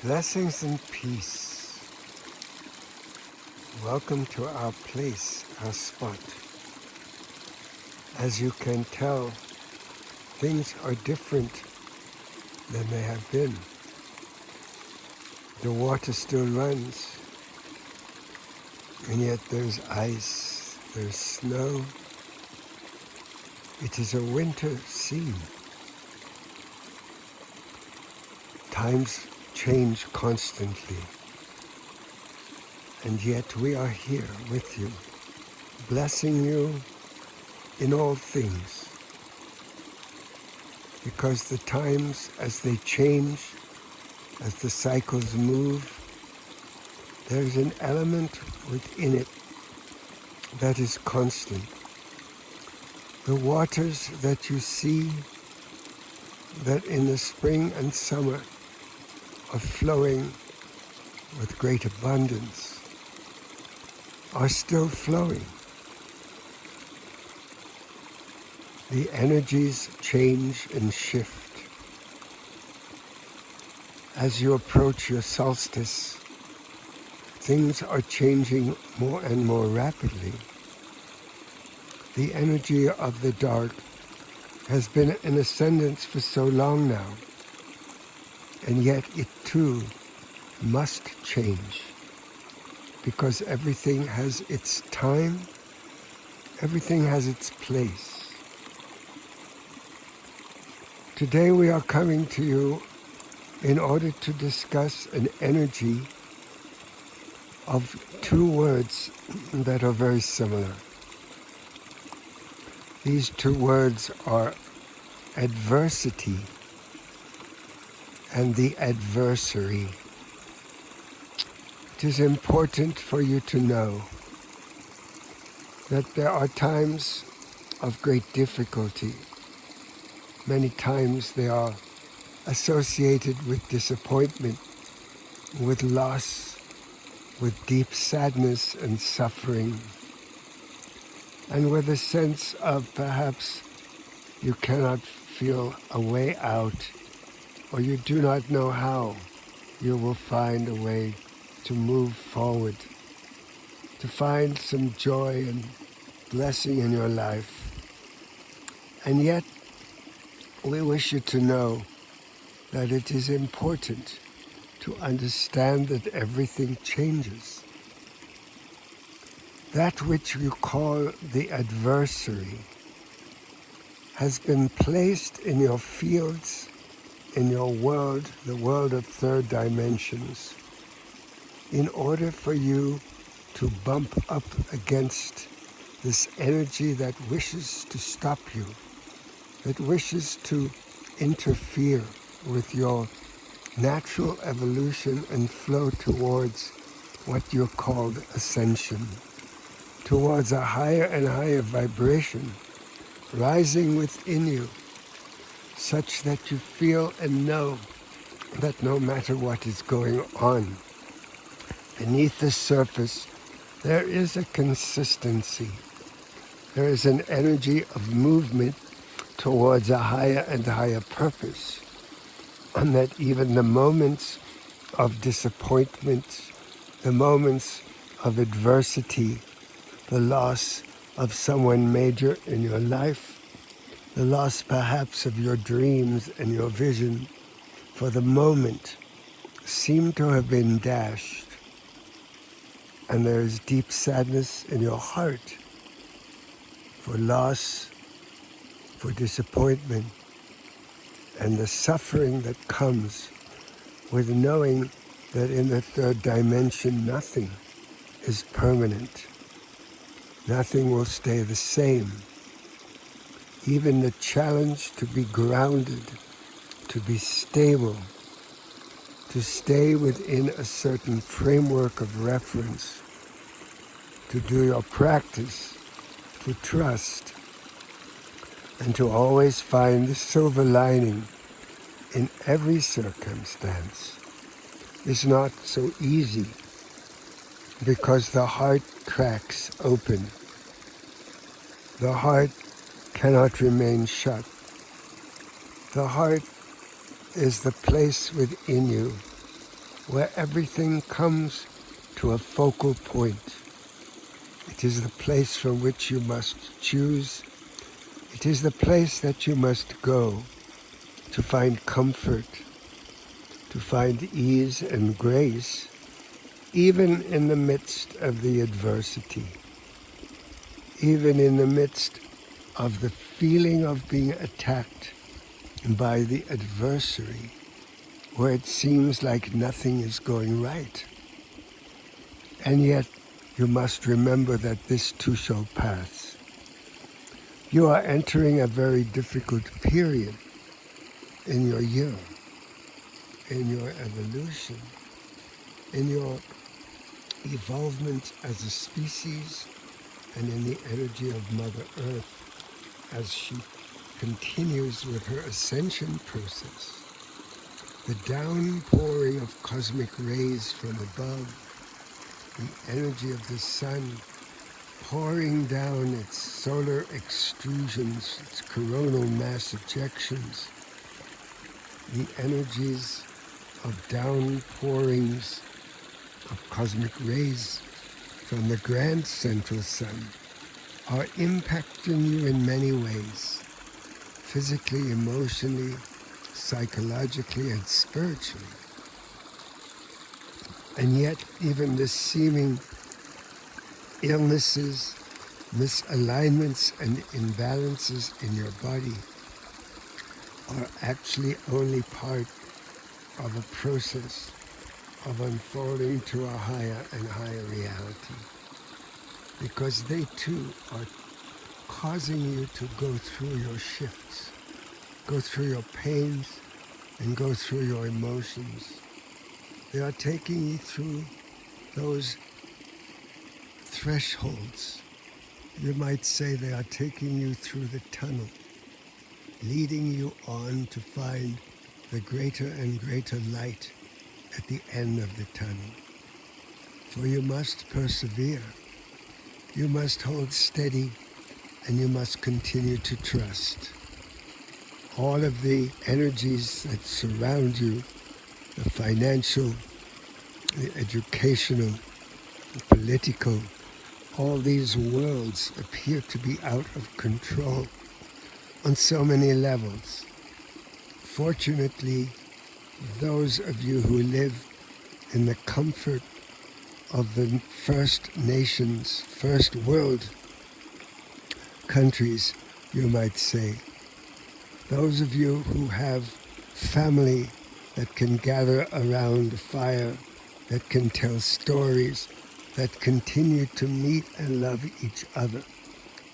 Blessings and peace. Welcome to our place, our spot. As you can tell, things are different than they have been. The water still runs, and yet there's ice, there's snow. It is a winter scene. Times change constantly, and yet we are here with you, blessing you in all things, because the times as they change, as the cycles move, there's an element within it that is constant. The waters that you see that in the spring and summer are flowing with great abundance are still flowing. The energies change and shift. As you approach your solstice, things are changing more and more rapidly. The energy of the dark has been in ascendance for so long now, and yet it too must change, because everything has its time, everything has its place. Today we are coming to you in order to discuss an energy of two words that are very similar. These two words are adversity and the adversary. It is important for you to know that there are times of great difficulty. Many times they are associated with disappointment, with loss, with deep sadness and suffering, and with a sense of perhaps you cannot feel a way out, or you do not know how you will find a way to move forward, to find some joy and blessing in your life. And yet, we wish you to know that it is important to understand that everything changes. That which you call the adversary has been placed in your fields, in your world, the world of third dimensions, in order for you to bump up against this energy that wishes to stop you, that wishes to interfere with your natural evolution and flow towards what you're called ascension, towards a higher and higher vibration rising within you, such that you feel and know that no matter what is going on beneath the surface, there is a consistency. There is an energy of movement towards a higher and higher purpose, and that even the moments of disappointment, the moments of adversity, the loss of someone major in your life, the loss perhaps of your dreams and your vision, for the moment seem to have been dashed, and there is deep sadness in your heart for loss, for disappointment, and the suffering that comes with knowing that in the third dimension nothing is permanent. Nothing will stay the same. Even the challenge to be grounded, to be stable, to stay within a certain framework of reference, to do your practice, to trust, and to always find the silver lining in every circumstance is not so easy, because the heart cracks open. The heart cannot remain shut. The heart is the place within you where everything comes to a focal point. It is the place from which you must choose. It is the place that you must go to find comfort, to find ease and grace, even in the midst of the adversity, even in the midst of the feeling of being attacked by the adversary, where it seems like nothing is going right. And yet, you must remember that this too shall pass. You are entering a very difficult period in your year, in your evolution, in your evolvement as a species, and in the energy of Mother Earth as she continues with her ascension process. The downpouring of cosmic rays from above, the energy of the sun pouring down its solar extrusions, its coronal mass ejections, the energies of downpourings of cosmic rays from the grand central sun are impacting you in many ways, physically, emotionally, psychologically, and spiritually. And yet, even the seeming illnesses, misalignments, and imbalances in your body are actually only part of a process of unfolding to a higher and higher reality. Because they too are causing you to go through your shifts, go through your pains, and go through your emotions. They are taking you through those thresholds. You might say they are taking you through the tunnel, leading you on to find the greater and greater light at the end of the tunnel. For you must persevere, you must hold steady, and you must continue to trust. All of the energies that surround you, the financial, the educational, the political, all these worlds appear to be out of control on so many levels. Fortunately, those of you who live in the comfort of the First Nations, First World countries, you might say, those of you who have family that can gather around a fire, that can tell stories, that continue to meet and love each other,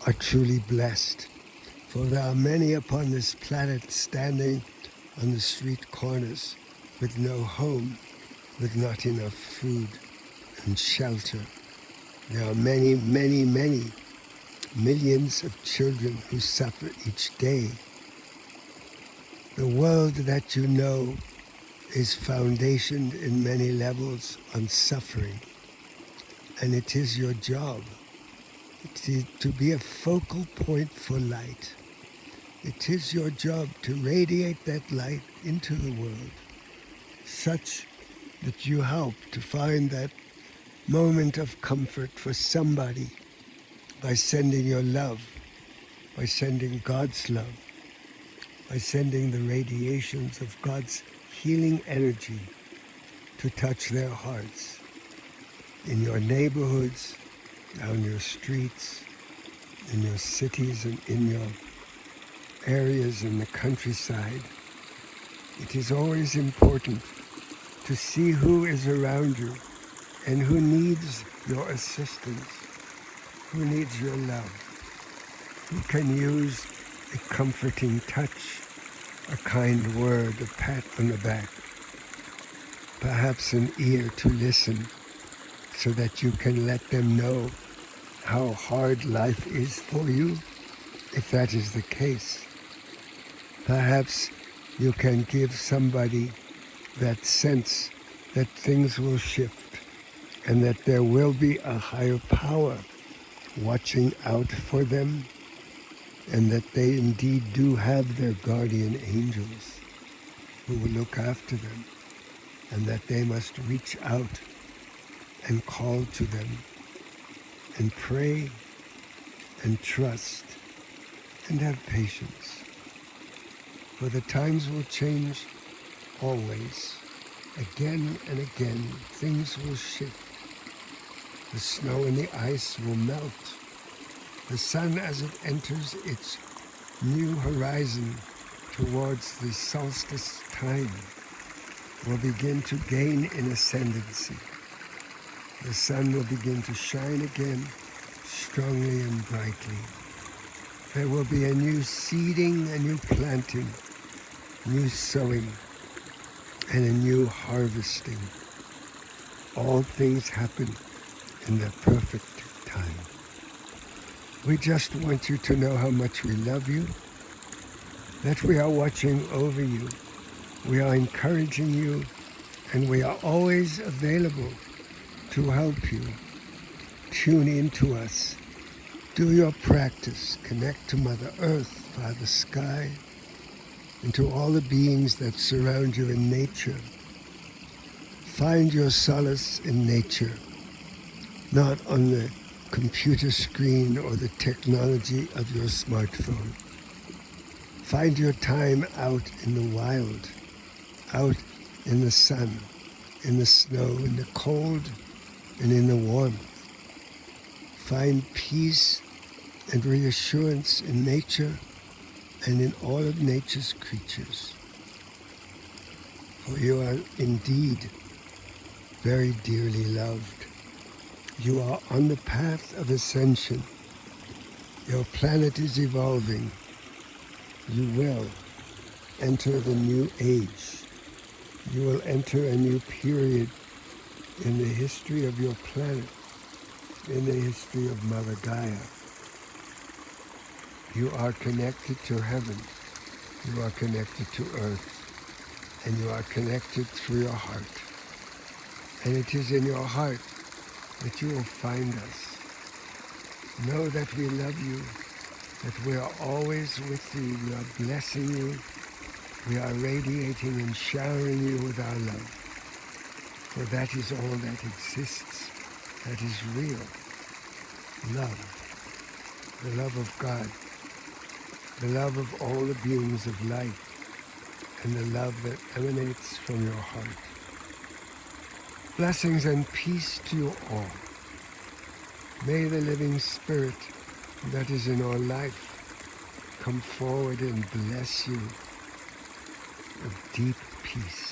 are truly blessed. For there are many upon this planet standing on the street corners with no home, with not enough food and shelter. There are many, many, many millions of children who suffer each day. The world that you know is foundationed in many levels on suffering. And it is your job to be a focal point for light. It is your job to radiate that light into the world, such that you help to find that moment of comfort for somebody by sending your love, by sending God's love, by sending the radiations of God's healing energy to touch their hearts in your neighborhoods, down your streets, in your cities, and in your areas in the countryside. It is always important to see who is around you and who needs your assistance, who needs your love, who can use a comforting touch, a kind word, a pat on the back, perhaps an ear to listen, so that you can let them know how hard life is for you, if that is the case. Perhaps you can give somebody that sense that things will shift and that there will be a higher power watching out for them, and that they indeed do have their guardian angels who will look after them. and that they must reach out and call to them and pray and trust and have patience. For the times will change always. Again and again, things will shift. The snow and the ice will melt. The sun, as it enters its new horizon towards the solstice time, will begin to gain in ascendancy. The sun will begin to shine again, strongly and brightly. There will be a new seeding, a new planting, new sowing, and a new harvesting. All things happen in their perfect time. We just want you to know how much we love you, that we are watching over you, we are encouraging you, and we are always available to help you. Tune in to us. Do your practice. Connect to Mother Earth, Father Sky, and to all the beings that surround you in nature. Find your solace in nature, not on the computer screen or the technology of your smartphone. Find your time out in the wild, out in the sun, in the snow, in the cold, and in the warmth. Find peace and reassurance in nature and in all of nature's creatures. For you are indeed very dearly loved. You are on the path of ascension. Your planet is evolving. You will enter the new age. You will enter a new period in the history of your planet, in the history of Mother Gaia. You are connected to heaven. You are connected to earth. And you are connected through your heart. And it is in your heart that you will find us. Know that we love you, that we are always with you. We are blessing you. We are radiating and showering you with our love. For that is all that exists, that is real. Love. The love of God. The love of all the beings of light. And the love that emanates from your heart. Blessings and peace to you all. May the living spirit that is in our life come forward and bless you with deep peace.